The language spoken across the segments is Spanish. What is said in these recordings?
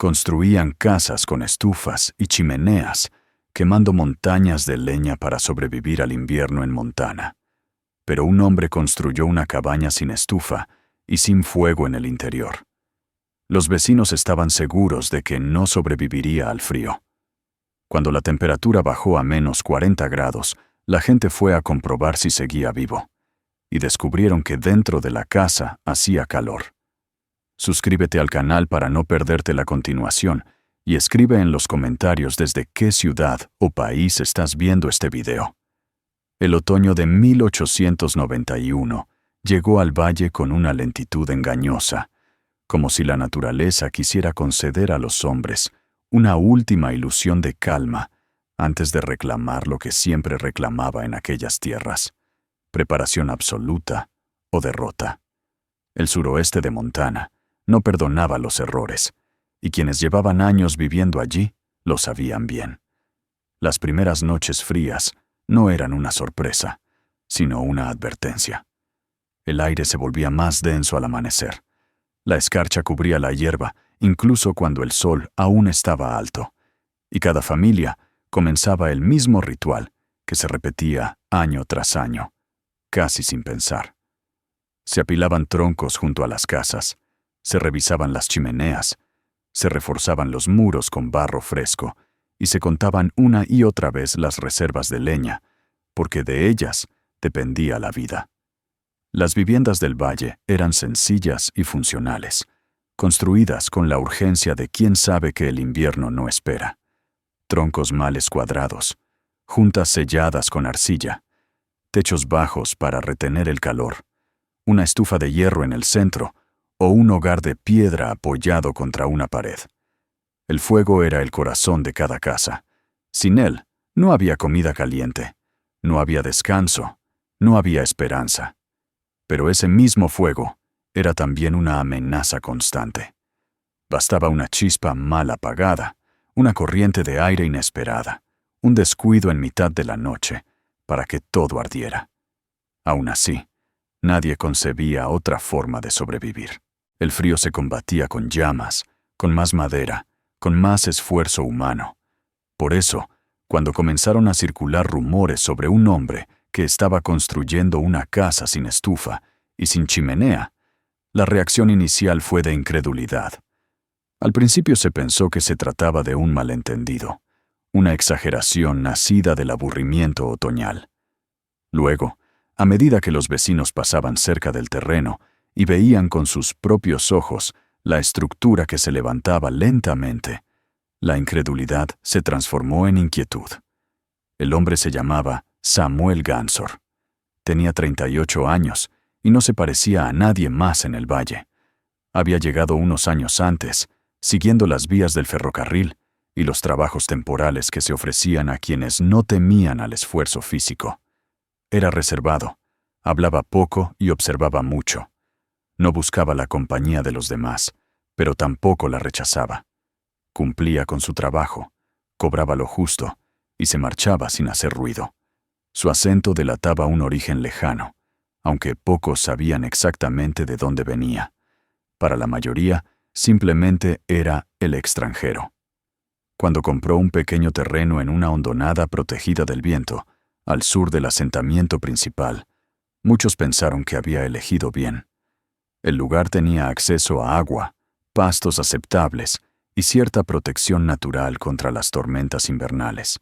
Construían casas con estufas y chimeneas, quemando montañas de leña para sobrevivir al invierno en Montana. Pero un hombre construyó una cabaña sin estufa y sin fuego en el interior. Los vecinos estaban seguros de que no sobreviviría al frío. Cuando la temperatura bajó a menos 40 grados, la gente fue a comprobar si seguía vivo, y descubrieron que dentro de la casa hacía calor. Suscríbete al canal para no perderte la continuación y escribe en los comentarios desde qué ciudad o país estás viendo este video. El otoño de 1891 llegó al valle con una lentitud engañosa, como si la naturaleza quisiera conceder a los hombres una última ilusión de calma antes de reclamar lo que siempre reclamaba en aquellas tierras: preparación absoluta o derrota. El suroeste de Montana no perdonaba los errores, y quienes llevaban años viviendo allí lo sabían bien. Las primeras noches frías no eran una sorpresa, sino una advertencia. El aire se volvía más denso al amanecer. La escarcha cubría la hierba, incluso cuando el sol aún estaba alto, y cada familia comenzaba el mismo ritual que se repetía año tras año, casi sin pensar. Se apilaban troncos junto a las casas, se revisaban las chimeneas, se reforzaban los muros con barro fresco y se contaban una y otra vez las reservas de leña, porque de ellas dependía la vida. Las viviendas del valle eran sencillas y funcionales, construidas con la urgencia de quien sabe que el invierno no espera. Troncos mal escuadrados, juntas selladas con arcilla, techos bajos para retener el calor, una estufa de hierro en el centro o un hogar de piedra apoyado contra una pared. El fuego era el corazón de cada casa. Sin él, no había comida caliente, no había descanso, no había esperanza. Pero ese mismo fuego era también una amenaza constante. Bastaba una chispa mal apagada, una corriente de aire inesperada, un descuido en mitad de la noche, para que todo ardiera. Aún así, nadie concebía otra forma de sobrevivir. El frío se combatía con llamas, con más madera, con más esfuerzo humano. Por eso, cuando comenzaron a circular rumores sobre un hombre que estaba construyendo una casa sin estufa y sin chimenea, la reacción inicial fue de incredulidad. Al principio se pensó que se trataba de un malentendido, una exageración nacida del aburrimiento otoñal. Luego, a medida que los vecinos pasaban cerca del terreno y veían con sus propios ojos la estructura que se levantaba lentamente, la incredulidad se transformó en inquietud. El hombre se llamaba Samuel Ganzor. Tenía 38 años y no se parecía a nadie más en el valle. Había llegado unos años antes, siguiendo las vías del ferrocarril y los trabajos temporales que se ofrecían a quienes no temían al esfuerzo físico. Era reservado, hablaba poco y observaba mucho. No buscaba la compañía de los demás, pero tampoco la rechazaba. Cumplía con su trabajo, cobraba lo justo y se marchaba sin hacer ruido. Su acento delataba un origen lejano, aunque pocos sabían exactamente de dónde venía. Para la mayoría, simplemente era el extranjero. Cuando compró un pequeño terreno en una hondonada protegida del viento, al sur del asentamiento principal, muchos pensaron que había elegido bien. El lugar tenía acceso a agua, pastos aceptables y cierta protección natural contra las tormentas invernales.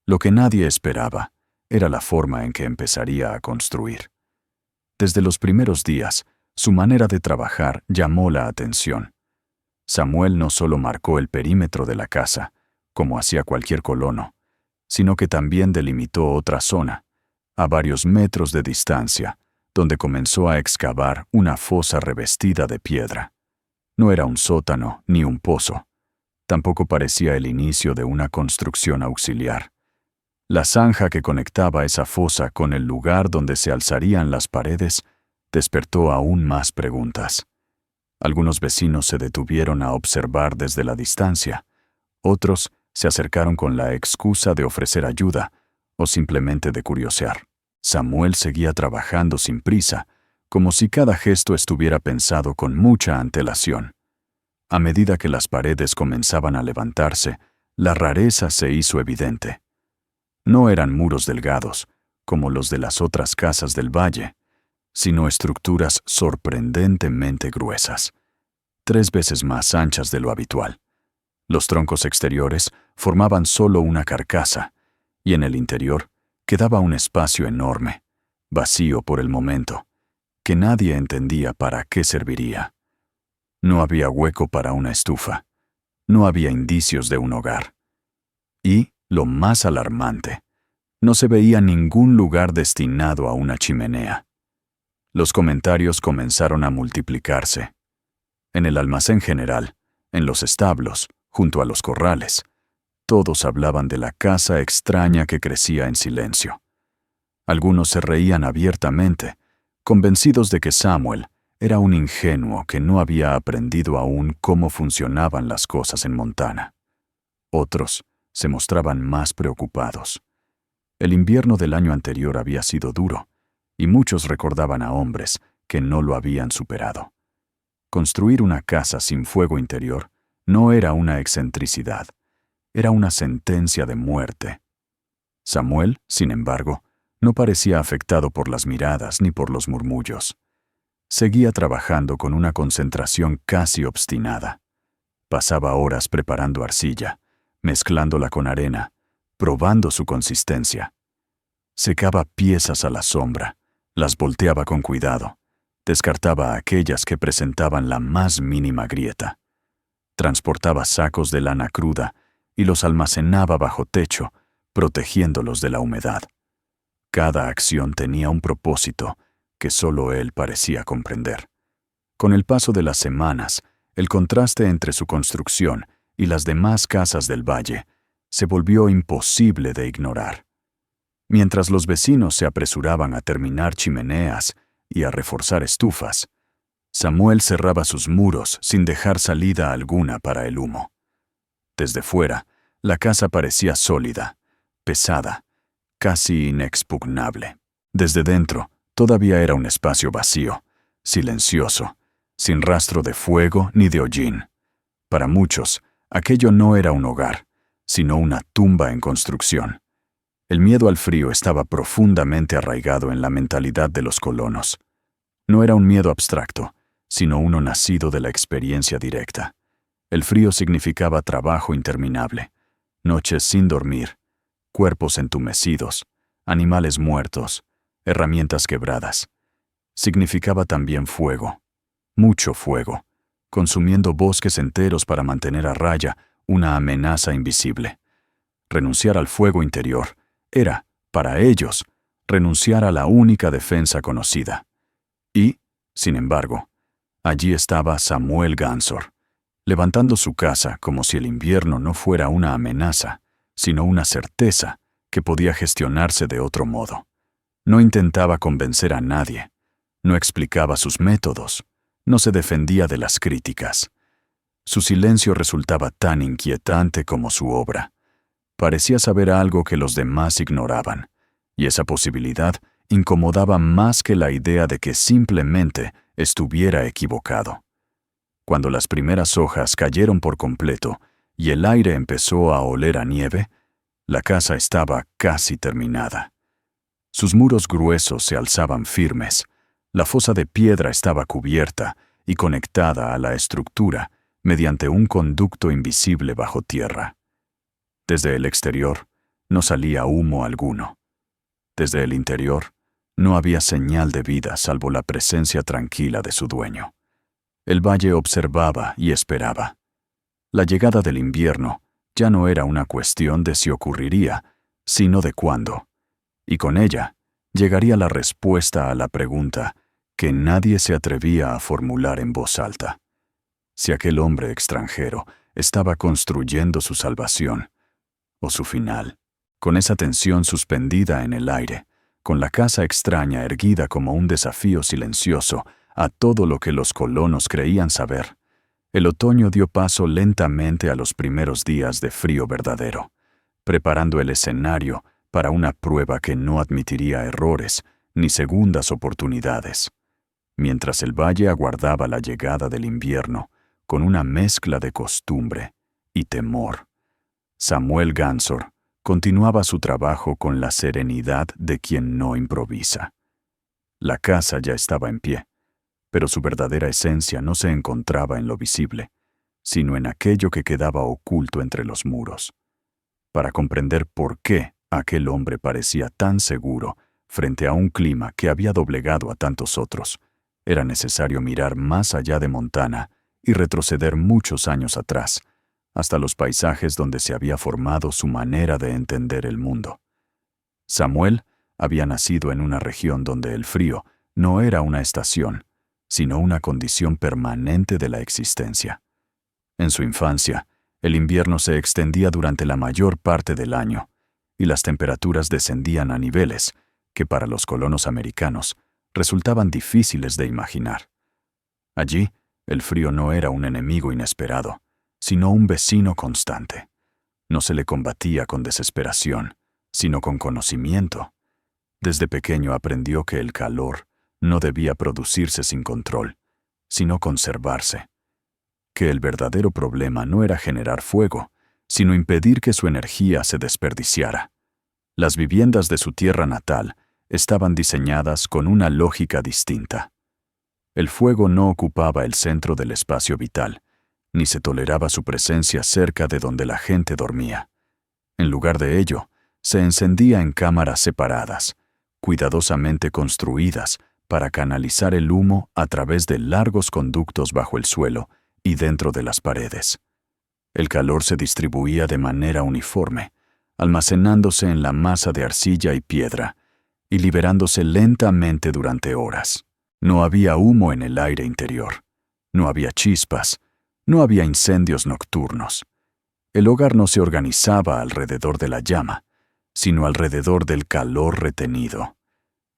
Lo que nadie esperaba era la forma en que empezaría a construir. Desde los primeros días, su manera de trabajar llamó la atención. Samuel no solo marcó el perímetro de la casa, como hacía cualquier colono, sino que también delimitó otra zona, a varios metros de distancia, donde comenzó a excavar una fosa revestida de piedra. No era un sótano ni un pozo. Tampoco parecía el inicio de una construcción auxiliar. La zanja que conectaba esa fosa con el lugar donde se alzarían las paredes despertó aún más preguntas. Algunos vecinos se detuvieron a observar desde la distancia. Otros se acercaron con la excusa de ofrecer ayuda o simplemente de curiosear. Samuel seguía trabajando sin prisa, como si cada gesto estuviera pensado con mucha antelación. A medida que las paredes comenzaban a levantarse, la rareza se hizo evidente. No eran muros delgados, como los de las otras casas del valle, sino estructuras sorprendentemente gruesas, 3 veces más anchas de lo habitual. Los troncos exteriores formaban solo una carcasa, y en el interior quedaba un espacio enorme, vacío por el momento, que nadie entendía para qué serviría. No había hueco para una estufa, no había indicios de un hogar. Y, lo más alarmante, no se veía ningún lugar destinado a una chimenea. Los comentarios comenzaron a multiplicarse. En el almacén general, en los establos, junto a los corrales, todos hablaban de la casa extraña que crecía en silencio. Algunos se reían abiertamente, convencidos de que Samuel era un ingenuo que no había aprendido aún cómo funcionaban las cosas en Montana. Otros se mostraban más preocupados. El invierno del año anterior había sido duro, y muchos recordaban a hombres que no lo habían superado. Construir una casa sin fuego interior no era una excentricidad, era una sentencia de muerte. Samuel, sin embargo, no parecía afectado por las miradas ni por los murmullos. Seguía trabajando con una concentración casi obstinada. Pasaba horas preparando arcilla, mezclándola con arena, probando su consistencia. Secaba piezas a la sombra, las volteaba con cuidado, descartaba aquellas que presentaban la más mínima grieta. Transportaba sacos de lana cruda y los almacenaba bajo techo, protegiéndolos de la humedad. Cada acción tenía un propósito que solo él parecía comprender. Con el paso de las semanas, el contraste entre su construcción y las demás casas del valle se volvió imposible de ignorar. Mientras los vecinos se apresuraban a terminar chimeneas y a reforzar estufas, Samuel cerraba sus muros sin dejar salida alguna para el humo. Desde fuera, la casa parecía sólida, pesada, casi inexpugnable. Desde dentro, todavía era un espacio vacío, silencioso, sin rastro de fuego ni de hollín. Para muchos, aquello no era un hogar, sino una tumba en construcción. El miedo al frío estaba profundamente arraigado en la mentalidad de los colonos. No era un miedo abstracto, sino uno nacido de la experiencia directa. El frío significaba trabajo interminable, noches sin dormir, cuerpos entumecidos, animales muertos, herramientas quebradas. Significaba también fuego, mucho fuego, consumiendo bosques enteros para mantener a raya una amenaza invisible. Renunciar al fuego interior era, para ellos, renunciar a la única defensa conocida. Y, sin embargo, allí estaba Samuel Ganzor, levantando su casa como si el invierno no fuera una amenaza, sino una certeza que podía gestionarse de otro modo. No intentaba convencer a nadie, no explicaba sus métodos, no se defendía de las críticas. Su silencio resultaba tan inquietante como su obra. Parecía saber algo que los demás ignoraban, y esa posibilidad incomodaba más que la idea de que simplemente estuviera equivocado. Cuando las primeras hojas cayeron por completo y el aire empezó a oler a nieve, la casa estaba casi terminada. Sus muros gruesos se alzaban firmes, la fosa de piedra estaba cubierta y conectada a la estructura mediante un conducto invisible bajo tierra. Desde el exterior no salía humo alguno. Desde el interior no había señal de vida salvo la presencia tranquila de su dueño. El valle observaba y esperaba. La llegada del invierno ya no era una cuestión de si ocurriría, sino de cuándo. Y con ella llegaría la respuesta a la pregunta que nadie se atrevía a formular en voz alta. Si aquel hombre extranjero estaba construyendo su salvación o su final. Con esa tensión suspendida en el aire, con la casa extraña erguida como un desafío silencioso a todo lo que los colonos creían saber, el otoño dio paso lentamente a los primeros días de frío verdadero, preparando el escenario para una prueba que no admitiría errores ni segundas oportunidades. Mientras el valle aguardaba la llegada del invierno, con una mezcla de costumbre y temor. Samuel Ganzor continuaba su trabajo con la serenidad de quien no improvisa. La casa ya estaba en pie, pero su verdadera esencia no se encontraba en lo visible, sino en aquello que quedaba oculto entre los muros. Para comprender por qué aquel hombre parecía tan seguro frente a un clima que había doblegado a tantos otros, era necesario mirar más allá de Montana y retroceder muchos años atrás, hasta los paisajes donde se había formado su manera de entender el mundo. Samuel había nacido en una región donde el frío no era una estación, sino una condición permanente de la existencia. En su infancia, el invierno se extendía durante la mayor parte del año, y las temperaturas descendían a niveles que para los colonos americanos resultaban difíciles de imaginar. Allí, el frío no era un enemigo inesperado, sino un vecino constante. No se le combatía con desesperación, sino con conocimiento. Desde pequeño aprendió que el calor no debía producirse sin control, sino conservarse. Que el verdadero problema no era generar fuego, sino impedir que su energía se desperdiciara. Las viviendas de su tierra natal estaban diseñadas con una lógica distinta. El fuego no ocupaba el centro del espacio vital, ni se toleraba su presencia cerca de donde la gente dormía. En lugar de ello, se encendía en cámaras separadas, cuidadosamente construidas para canalizar el humo a través de largos conductos bajo el suelo y dentro de las paredes. El calor se distribuía de manera uniforme, almacenándose en la masa de arcilla y piedra, y liberándose lentamente durante horas. No había humo en el aire interior, no había chispas, no había incendios nocturnos. El hogar no se organizaba alrededor de la llama, sino alrededor del calor retenido.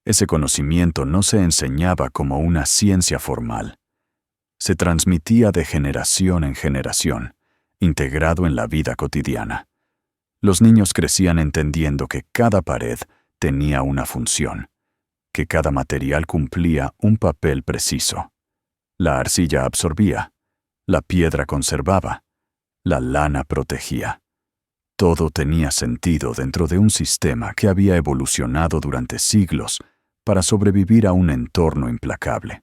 Ese conocimiento no se enseñaba como una ciencia formal. Se transmitía de generación en generación, integrado en la vida cotidiana. Los niños crecían entendiendo que cada pared tenía una función, que cada material cumplía un papel preciso. La arcilla absorbía, la piedra conservaba, la lana protegía. Todo tenía sentido dentro de un sistema que había evolucionado durante siglos para sobrevivir a un entorno implacable.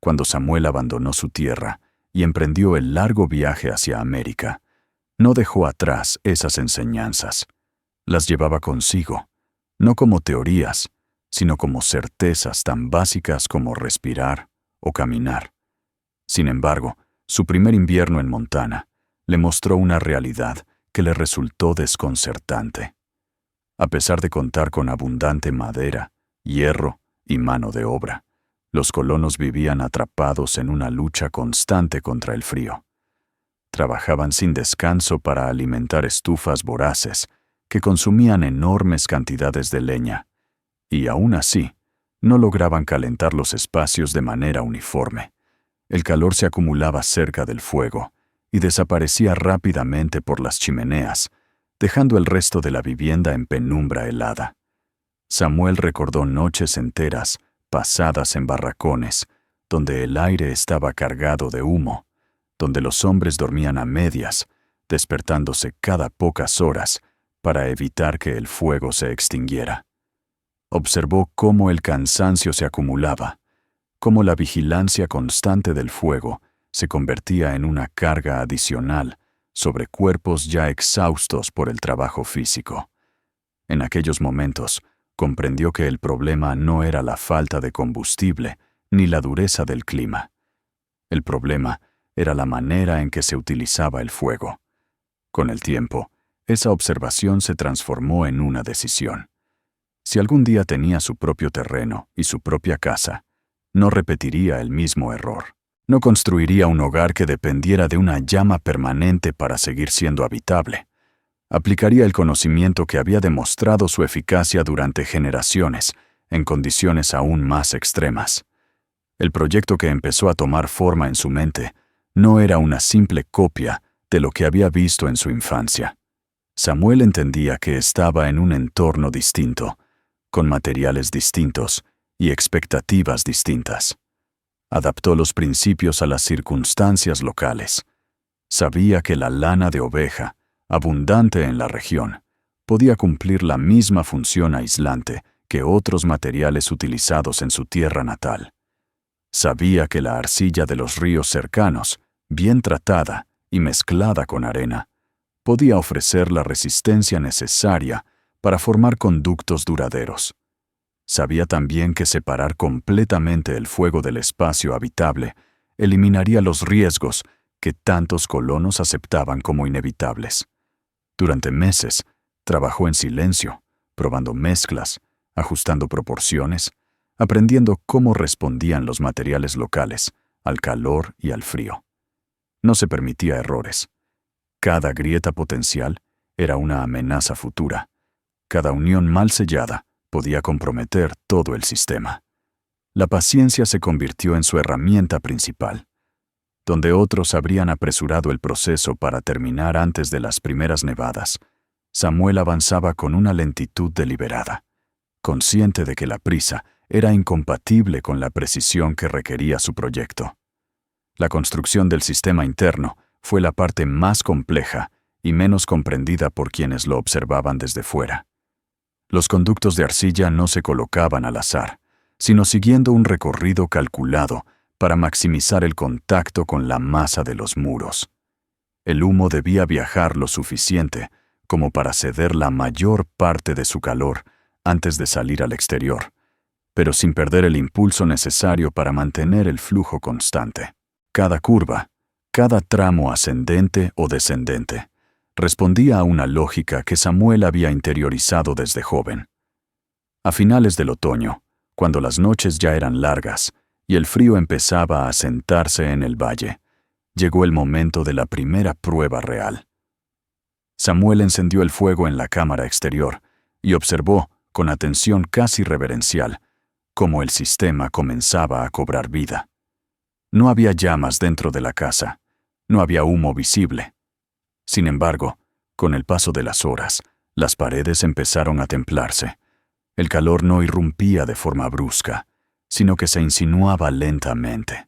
Cuando Samuel abandonó su tierra y emprendió el largo viaje hacia América, no dejó atrás esas enseñanzas. Las llevaba consigo, no como teorías, sino como certezas tan básicas como respirar o caminar. Sin embargo, su primer invierno en Montana le mostró una realidad que le resultó desconcertante. A pesar de contar con abundante madera, hierro y mano de obra, los colonos vivían atrapados en una lucha constante contra el frío. Trabajaban sin descanso para alimentar estufas voraces que consumían enormes cantidades de leña, y aún así, no lograban calentar los espacios de manera uniforme. El calor se acumulaba cerca del fuego y desaparecía rápidamente por las chimeneas, dejando el resto de la vivienda en penumbra helada. Samuel recordó noches enteras pasadas en barracones, donde el aire estaba cargado de humo, donde los hombres dormían a medias, despertándose cada pocas horas para evitar que el fuego se extinguiera. Observó cómo el cansancio se acumulaba, cómo la vigilancia constante del fuego se convertía en una carga adicional sobre cuerpos ya exhaustos por el trabajo físico. En aquellos momentos, comprendió que el problema no era la falta de combustible ni la dureza del clima. El problema era la manera en que se utilizaba el fuego. Con el tiempo, esa observación se transformó en una decisión. Si algún día tenía su propio terreno y su propia casa, no repetiría el mismo error. No construiría un hogar que dependiera de una llama permanente para seguir siendo habitable. Aplicaría el conocimiento que había demostrado su eficacia durante generaciones, en condiciones aún más extremas. El proyecto que empezó a tomar forma en su mente no era una simple copia de lo que había visto en su infancia. Samuel entendía que estaba en un entorno distinto, con materiales distintos y expectativas distintas. Adaptó los principios a las circunstancias locales. Sabía que la lana de oveja, abundante en la región, podía cumplir la misma función aislante que otros materiales utilizados en su tierra natal. Sabía que la arcilla de los ríos cercanos, bien tratada y mezclada con arena, podía ofrecer la resistencia necesaria para formar conductos duraderos. Sabía también que separar completamente el fuego del espacio habitable eliminaría los riesgos que tantos colonos aceptaban como inevitables. Durante meses, trabajó en silencio, probando mezclas, ajustando proporciones, aprendiendo cómo respondían los materiales locales al calor y al frío. No se permitía errores. Cada grieta potencial era una amenaza futura. Cada unión mal sellada podía comprometer todo el sistema. La paciencia se convirtió en su herramienta principal. Donde otros habrían apresurado el proceso para terminar antes de las primeras nevadas, Samuel avanzaba con una lentitud deliberada, consciente de que la prisa era incompatible con la precisión que requería su proyecto. La construcción del sistema interno fue la parte más compleja y menos comprendida por quienes lo observaban desde fuera. Los conductos de arcilla no se colocaban al azar, sino siguiendo un recorrido calculado para maximizar el contacto con la masa de los muros. El humo debía viajar lo suficiente como para ceder la mayor parte de su calor antes de salir al exterior, pero sin perder el impulso necesario para mantener el flujo constante. Cada curva, cada tramo ascendente o descendente, respondía a una lógica que Samuel había interiorizado desde joven. A finales del otoño, cuando las noches ya eran largas y el frío empezaba a asentarse en el valle, llegó el momento de la primera prueba real. Samuel encendió el fuego en la cámara exterior y observó, con atención casi reverencial, cómo el sistema comenzaba a cobrar vida. No había llamas dentro de la casa, no había humo visible. Sin embargo, con el paso de las horas, las paredes empezaron a templarse. El calor no irrumpía de forma brusca, sino que se insinuaba lentamente,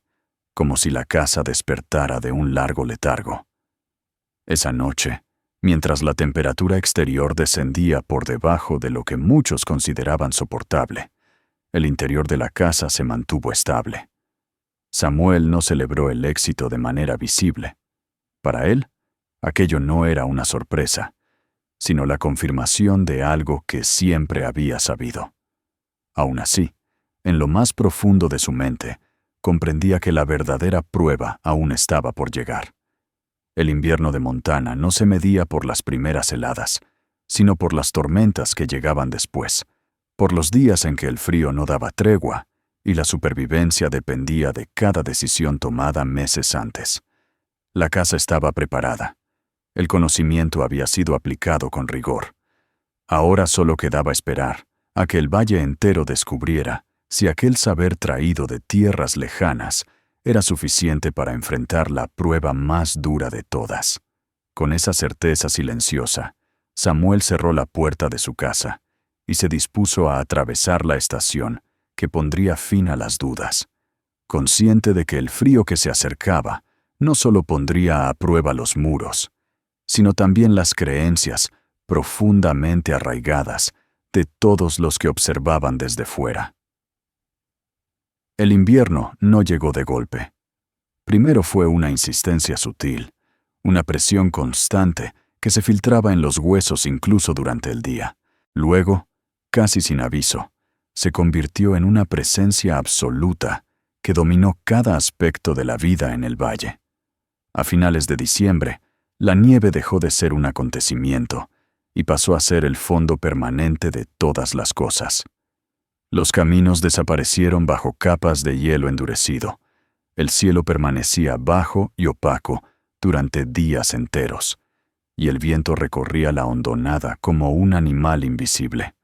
como si la casa despertara de un largo letargo. Esa noche, mientras la temperatura exterior descendía por debajo de lo que muchos consideraban soportable, el interior de la casa se mantuvo estable. Samuel no celebró el éxito de manera visible. Para él, aquello no era una sorpresa, sino la confirmación de algo que siempre había sabido. Aún así, en lo más profundo de su mente, comprendía que la verdadera prueba aún estaba por llegar. El invierno de Montana no se medía por las primeras heladas, sino por las tormentas que llegaban después, por los días en que el frío no daba tregua y la supervivencia dependía de cada decisión tomada meses antes. La casa estaba preparada. El conocimiento había sido aplicado con rigor. Ahora solo quedaba esperar a que el valle entero descubriera si aquel saber traído de tierras lejanas era suficiente para enfrentar la prueba más dura de todas. Con esa certeza silenciosa, Samuel cerró la puerta de su casa y se dispuso a atravesar la estación que pondría fin a las dudas, consciente de que el frío que se acercaba no solo pondría a prueba los muros, sino también las creencias profundamente arraigadas de todos los que observaban desde fuera. El invierno no llegó de golpe. Primero fue una insistencia sutil, una presión constante que se filtraba en los huesos incluso durante el día. Luego, casi sin aviso, se convirtió en una presencia absoluta que dominó cada aspecto de la vida en el valle. A finales de diciembre, la nieve dejó de ser un acontecimiento y pasó a ser el fondo permanente de todas las cosas. Los caminos desaparecieron bajo capas de hielo endurecido. El cielo permanecía bajo y opaco durante días enteros, y el viento recorría la hondonada como un animal invisible,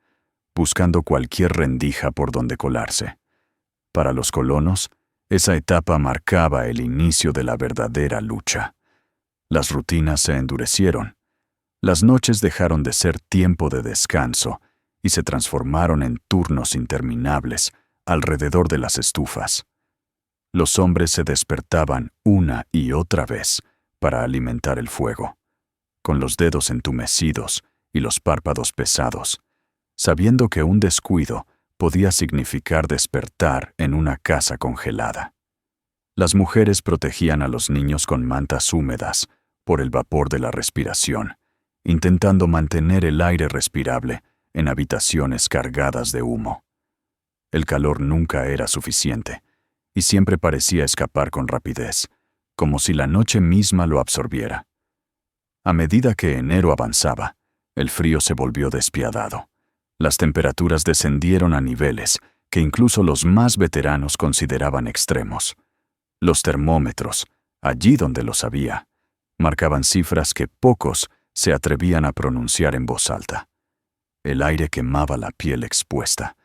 buscando cualquier rendija por donde colarse. Para los colonos, esa etapa marcaba el inicio de la verdadera lucha. Las rutinas se endurecieron. Las noches dejaron de ser tiempo de descanso y se transformaron en turnos interminables alrededor de las estufas. Los hombres se despertaban una y otra vez para alimentar el fuego, con los dedos entumecidos y los párpados pesados, sabiendo que un descuido podía significar despertar en una casa congelada. Las mujeres protegían a los niños con mantas húmedas por el vapor de la respiración, intentando mantener el aire respirable en habitaciones cargadas de humo. El calor nunca era suficiente, y siempre parecía escapar con rapidez, como si la noche misma lo absorbiera. A medida que enero avanzaba, el frío se volvió despiadado. Las temperaturas descendieron a niveles que incluso los más veteranos consideraban extremos. Los termómetros, allí donde los había, marcaban cifras que pocos se atrevían a pronunciar en voz alta. El aire quemaba la piel expuesta,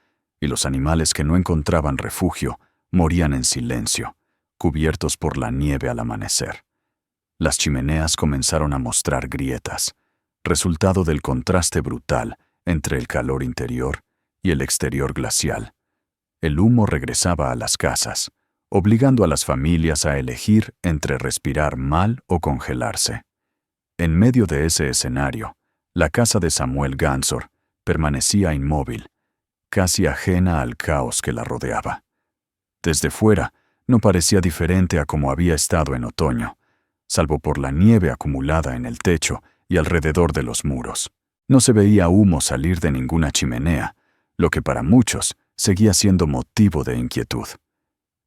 y los animales que no encontraban refugio morían en silencio, cubiertos por la nieve al amanecer. Las chimeneas comenzaron a mostrar grietas, resultado del contraste brutal entre el calor interior y el exterior glacial. El humo regresaba a las casas, obligando a las familias a elegir entre respirar mal o congelarse. En medio de ese escenario, la casa de Samuel Ganzor permanecía inmóvil, casi ajena al caos que la rodeaba. Desde fuera, no parecía diferente a como había estado en otoño, salvo por la nieve acumulada en el techo y alrededor de los muros. No se veía humo salir de ninguna chimenea, lo que para muchos seguía siendo motivo de inquietud.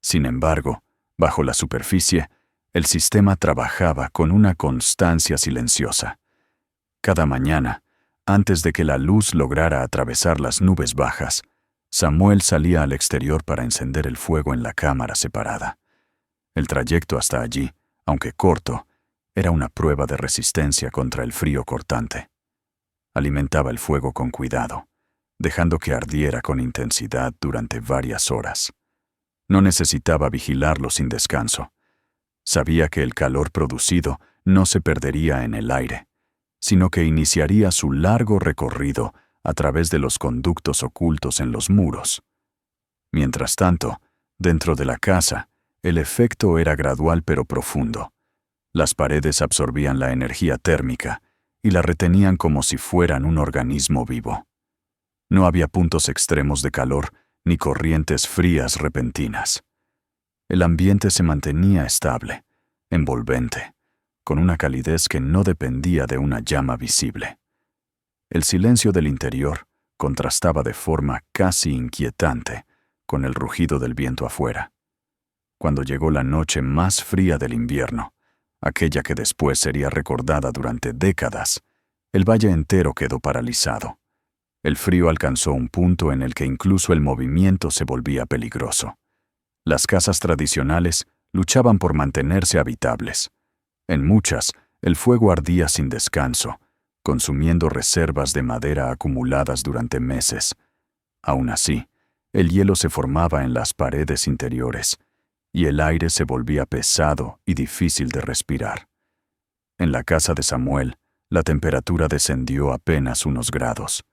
Sin embargo, bajo la superficie, el sistema trabajaba con una constancia silenciosa. Cada mañana, antes de que la luz lograra atravesar las nubes bajas, Samuel salía al exterior para encender el fuego en la cámara separada. El trayecto hasta allí, aunque corto, era una prueba de resistencia contra el frío cortante. Alimentaba el fuego con cuidado, dejando que ardiera con intensidad durante varias horas. No necesitaba vigilarlo sin descanso. Sabía que el calor producido no se perdería en el aire, sino que iniciaría su largo recorrido a través de los conductos ocultos en los muros. Mientras tanto, dentro de la casa, el efecto era gradual pero profundo. Las paredes absorbían la energía térmica y la retenían como si fueran un organismo vivo. No había puntos extremos de calor ni corrientes frías repentinas. El ambiente se mantenía estable, envolvente, con una calidez que no dependía de una llama visible. El silencio del interior contrastaba de forma casi inquietante con el rugido del viento afuera. Cuando llegó la noche más fría del invierno, aquella que después sería recordada durante décadas, el valle entero quedó paralizado. El frío alcanzó un punto en el que incluso el movimiento se volvía peligroso. Las casas tradicionales luchaban por mantenerse habitables. En muchas, el fuego ardía sin descanso, consumiendo reservas de madera acumuladas durante meses. Aún así, el hielo se formaba en las paredes interiores, y el aire se volvía pesado y difícil de respirar. En la casa de Samuel, la temperatura descendió apenas unos grados.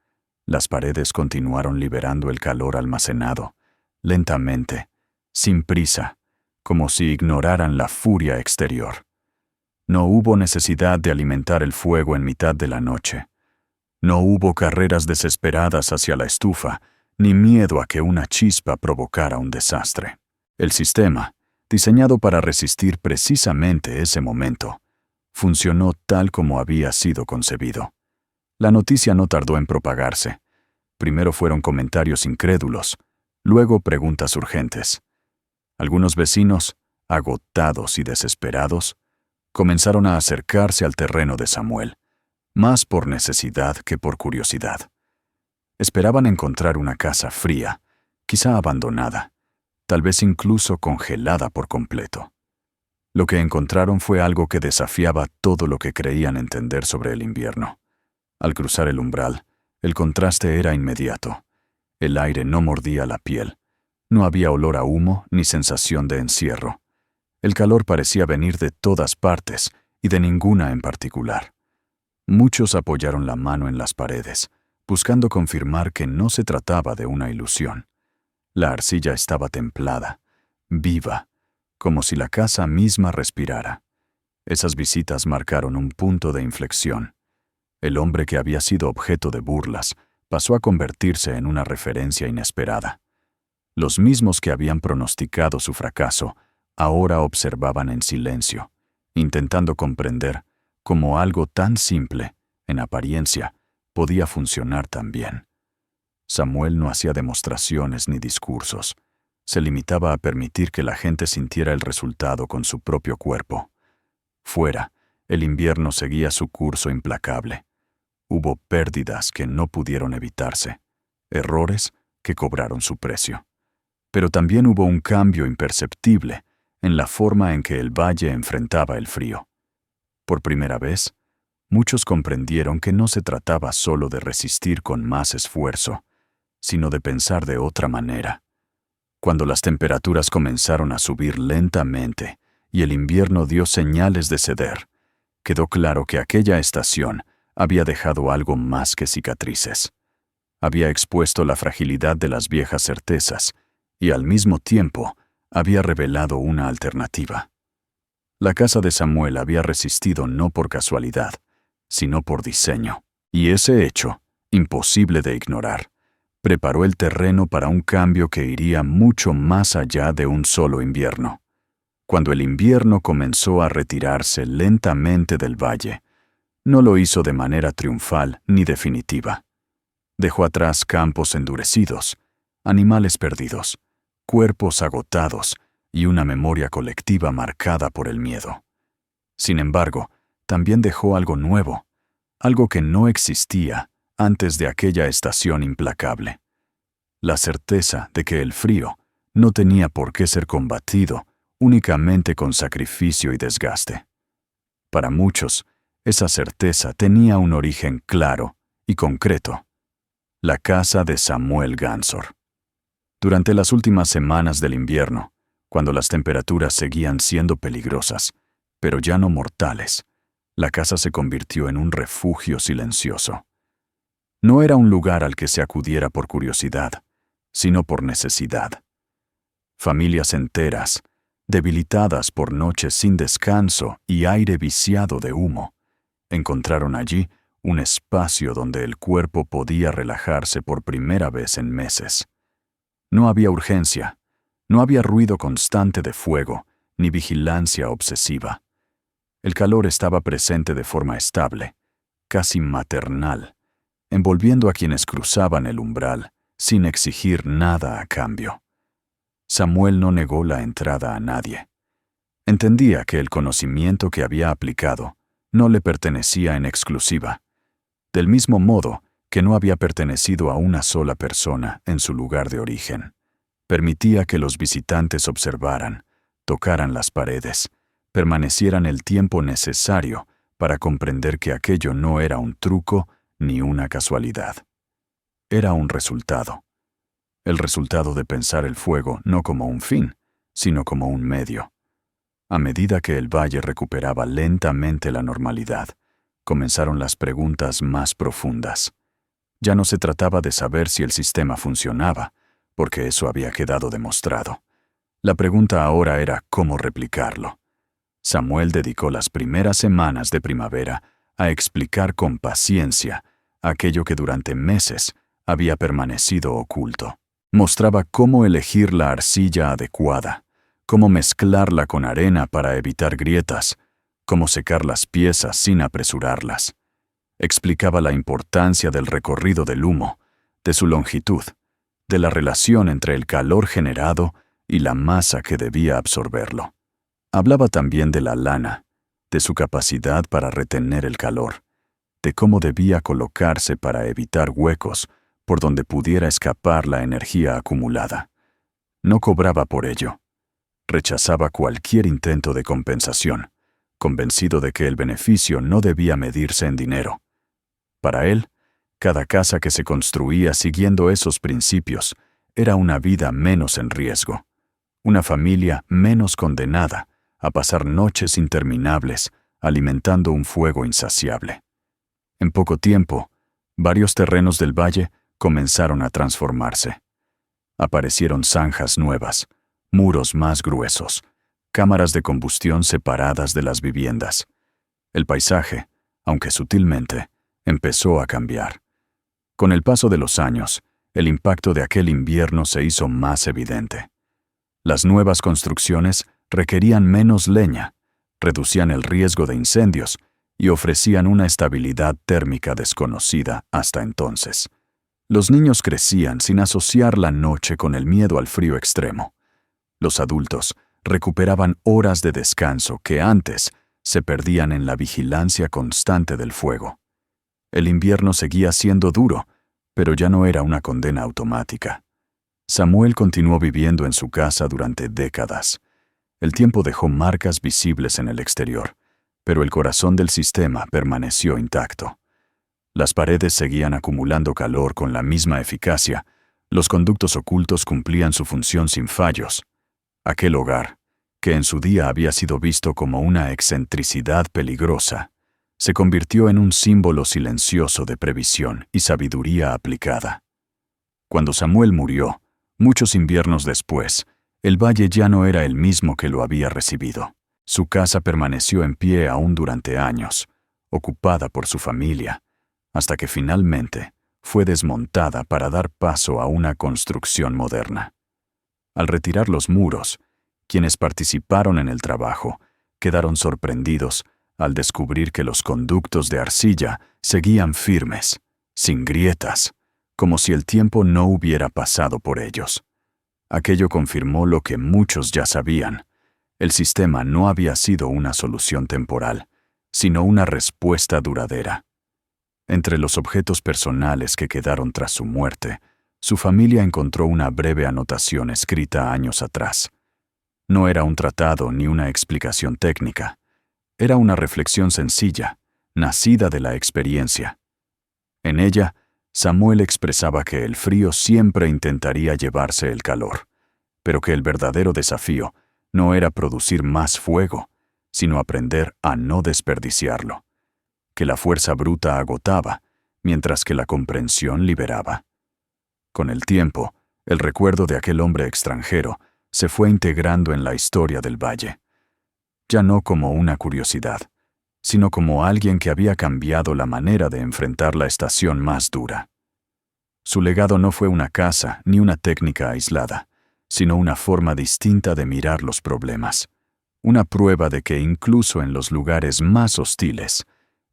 Las paredes continuaron liberando el calor almacenado, lentamente, sin prisa, como si ignoraran la furia exterior. No hubo necesidad de alimentar el fuego en mitad de la noche. No hubo carreras desesperadas hacia la estufa, ni miedo a que una chispa provocara un desastre. El sistema, diseñado para resistir precisamente ese momento, funcionó tal como había sido concebido. La noticia no tardó en propagarse. Primero fueron comentarios incrédulos, luego preguntas urgentes. Algunos vecinos, agotados y desesperados, comenzaron a acercarse al terreno de Samuel, más por necesidad que por curiosidad. Esperaban encontrar una casa fría, quizá abandonada, tal vez incluso congelada por completo. Lo que encontraron fue algo que desafiaba todo lo que creían entender sobre el invierno. Al cruzar el umbral, el contraste era inmediato. El aire no mordía la piel. No había olor a humo ni sensación de encierro. El calor parecía venir de todas partes y de ninguna en particular. Muchos apoyaron la mano en las paredes, buscando confirmar que no se trataba de una ilusión. La arcilla estaba templada, viva, como si la casa misma respirara. Esas visitas marcaron un punto de inflexión. El hombre que había sido objeto de burlas pasó a convertirse en una referencia inesperada. Los mismos que habían pronosticado su fracaso ahora observaban en silencio, intentando comprender cómo algo tan simple, en apariencia, podía funcionar tan bien. Samuel no hacía demostraciones ni discursos. Se limitaba a permitir que la gente sintiera el resultado con su propio cuerpo. Fuera, el invierno seguía su curso implacable. Hubo pérdidas que no pudieron evitarse, errores que cobraron su precio. Pero también hubo un cambio imperceptible en la forma en que el valle enfrentaba el frío. Por primera vez, muchos comprendieron que no se trataba solo de resistir con más esfuerzo, sino de pensar de otra manera. Cuando las temperaturas comenzaron a subir lentamente y el invierno dio señales de ceder, quedó claro que aquella estación había dejado algo más que cicatrices. Había expuesto la fragilidad de las viejas certezas y al mismo tiempo había revelado una alternativa. La casa de Samuel había resistido no por casualidad, sino por diseño, y ese hecho, imposible de ignorar, preparó el terreno para un cambio que iría mucho más allá de un solo invierno. Cuando el invierno comenzó a retirarse lentamente del valle, no lo hizo de manera triunfal ni definitiva. Dejó atrás campos endurecidos, animales perdidos, cuerpos agotados y una memoria colectiva marcada por el miedo. Sin embargo, también dejó algo nuevo, algo que no existía antes de aquella estación implacable. La certeza de que el frío no tenía por qué ser combatido únicamente con sacrificio y desgaste. Para muchos, esa certeza tenía un origen claro y concreto: la casa de Samuel Ganzor. Durante las últimas semanas del invierno, cuando las temperaturas seguían siendo peligrosas, pero ya no mortales, la casa se convirtió en un refugio silencioso. No era un lugar al que se acudiera por curiosidad, sino por necesidad. Familias enteras, debilitadas por noches sin descanso y aire viciado de humo, encontraron allí un espacio donde el cuerpo podía relajarse por primera vez en meses. No había urgencia, no había ruido constante de fuego, ni vigilancia obsesiva. El calor estaba presente de forma estable, casi maternal, envolviendo a quienes cruzaban el umbral sin exigir nada a cambio. Samuel no negó la entrada a nadie. Entendía que el conocimiento que había aplicado no le pertenecía en exclusiva, del mismo modo que no había pertenecido a una sola persona en su lugar de origen. Permitía que los visitantes observaran, tocaran las paredes, permanecieran el tiempo necesario para comprender que aquello no era un truco ni una casualidad. Era un resultado. El resultado de pensar el fuego no como un fin, sino como un medio. A medida que el valle recuperaba lentamente la normalidad, comenzaron las preguntas más profundas. Ya no se trataba de saber si el sistema funcionaba, porque eso había quedado demostrado. La pregunta ahora era cómo replicarlo. Samuel dedicó las primeras semanas de primavera a explicar con paciencia aquello que durante meses había permanecido oculto. Mostraba cómo elegir la arcilla adecuada, cómo mezclarla con arena para evitar grietas, cómo secar las piezas sin apresurarlas. Explicaba la importancia del recorrido del humo, de su longitud, de la relación entre el calor generado y la masa que debía absorberlo. Hablaba también de la lana, de su capacidad para retener el calor, de cómo debía colocarse para evitar huecos por donde pudiera escapar la energía acumulada. No cobraba por ello. Rechazaba cualquier intento de compensación, convencido de que el beneficio no debía medirse en dinero. Para él, cada casa que se construía siguiendo esos principios era una vida menos en riesgo, una familia menos condenada a pasar noches interminables alimentando un fuego insaciable. En poco tiempo, varios terrenos del valle comenzaron a transformarse. Aparecieron zanjas nuevas, muros más gruesos, cámaras de combustión separadas de las viviendas. El paisaje, aunque sutilmente, empezó a cambiar. Con el paso de los años, el impacto de aquel invierno se hizo más evidente. Las nuevas construcciones requerían menos leña, reducían el riesgo de incendios y ofrecían una estabilidad térmica desconocida hasta entonces. Los niños crecían sin asociar la noche con el miedo al frío extremo. Los adultos recuperaban horas de descanso que antes se perdían en la vigilancia constante del fuego. El invierno seguía siendo duro, pero ya no era una condena automática. Samuel continuó viviendo en su casa durante décadas. El tiempo dejó marcas visibles en el exterior, pero el corazón del sistema permaneció intacto. Las paredes seguían acumulando calor con la misma eficacia, los conductos ocultos cumplían su función sin fallos. Aquel hogar, que en su día había sido visto como una excentricidad peligrosa, se convirtió en un símbolo silencioso de previsión y sabiduría aplicada. Cuando Samuel murió, muchos inviernos después, el valle ya no era el mismo que lo había recibido. Su casa permaneció en pie aún durante años, ocupada por su familia, hasta que finalmente fue desmontada para dar paso a una construcción moderna. Al retirar los muros, quienes participaron en el trabajo quedaron sorprendidos al descubrir que los conductos de arcilla seguían firmes, sin grietas, como si el tiempo no hubiera pasado por ellos. Aquello confirmó lo que muchos ya sabían. El sistema no había sido una solución temporal, sino una respuesta duradera. Entre los objetos personales que quedaron tras su muerte, su familia encontró una breve anotación escrita años atrás. No era un tratado ni una explicación técnica. Era una reflexión sencilla, nacida de la experiencia. En ella, Samuel expresaba que el frío siempre intentaría llevarse el calor, pero que el verdadero desafío no era producir más fuego, sino aprender a no desperdiciarlo. Que la fuerza bruta agotaba, mientras que la comprensión liberaba. Con el tiempo, el recuerdo de aquel hombre extranjero se fue integrando en la historia del valle. Ya no como una curiosidad, sino como alguien que había cambiado la manera de enfrentar la estación más dura. Su legado no fue una casa ni una técnica aislada, sino una forma distinta de mirar los problemas. Una prueba de que incluso en los lugares más hostiles,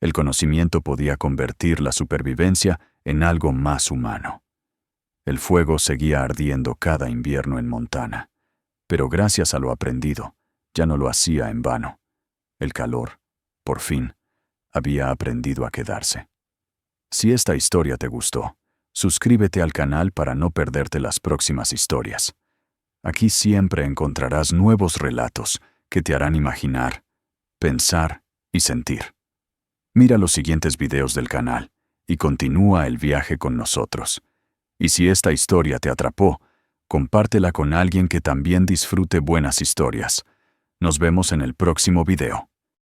el conocimiento podía convertir la supervivencia en algo más humano. El fuego seguía ardiendo cada invierno en Montana, pero gracias a lo aprendido, ya no lo hacía en vano. El calor, por fin, había aprendido a quedarse. Si esta historia te gustó, suscríbete al canal para no perderte las próximas historias. Aquí siempre encontrarás nuevos relatos que te harán imaginar, pensar y sentir. Mira los siguientes videos del canal y continúa el viaje con nosotros. Y si esta historia te atrapó, compártela con alguien que también disfrute buenas historias. Nos vemos en el próximo video.